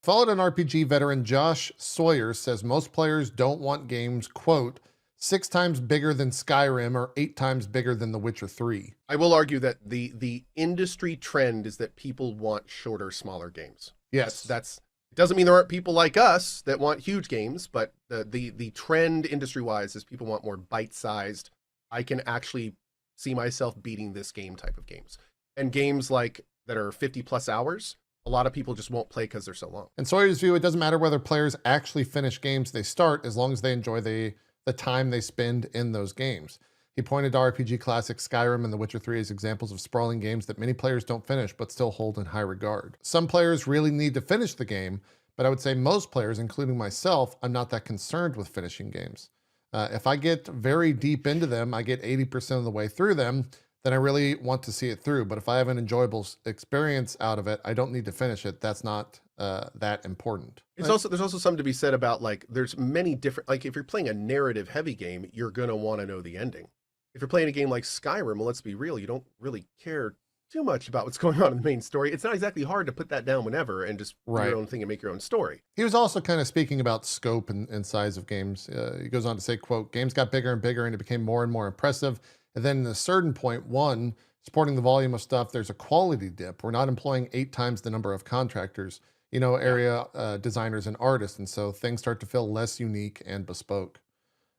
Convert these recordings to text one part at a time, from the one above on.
Followed an RPG veteran Josh Sawyer says most players don't want games, quote, 6 times bigger than Skyrim or 8 times bigger than The Witcher 3. I will argue that the industry trend is that people want shorter, smaller games. Yes. That's it doesn't mean there aren't people like us that want huge games, but the trend industry wise is people want more bite-sized. I can actually see myself beating this game type of games. And games like that are 50 plus hours, a lot of people just won't play because they're so long. In Sawyer's view, it doesn't matter whether players actually finish games they start as long as they enjoy the time they spend in those games. He pointed to RPG classics Skyrim and The Witcher 3 as examples of sprawling games that many players don't finish but still hold in high regard. Some players really need to finish the game, but I would say most players, including myself, I'm not that concerned with finishing games. If I get very deep into them, I get 80% of the way through them, then I really want to see it through. But if I have an enjoyable experience out of it, I don't need to finish it. That's not that important. There's also something to be said about like there's many different like if you're playing a narrative heavy game, you're gonna want to know the ending. If you're playing a game like Skyrim, well, let's be real, you don't really care too much about what's going on in the main story. It's not exactly hard to put that down whenever and just do your own thing and make your own story. He was also kind of speaking about scope and size of games. He goes on to say, quote, games got bigger and bigger and it became more and more impressive. And then at a certain point, one, supporting the volume of stuff, there's a quality dip. We're not employing 8 times the number of contractors, area designers and artists. And so things start to feel less unique and bespoke.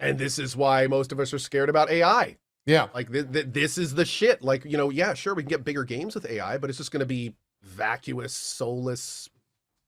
And this is why most of us are scared about AI. Yeah. Like this is the shit. Like, yeah, sure, we can get bigger games with AI, but it's just going to be vacuous, soulless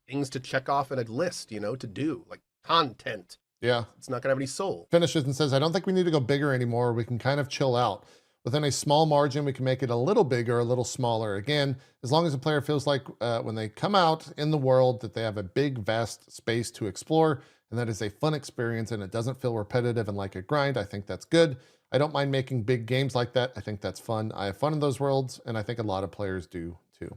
things to check off in a list, to do, like content. Yeah. It's not going to have any soul. Finishes and says, I don't think we need to go bigger anymore. We can kind of chill out. Within a small margin, we can make it a little bigger, a little smaller. Again, as long as the player feels like when they come out in the world that they have a big, vast space to explore, and that is a fun experience and it doesn't feel repetitive and like a grind, I think that's good. I don't mind making big games like that. I think that's fun. I have fun in those worlds, and I think a lot of players do too.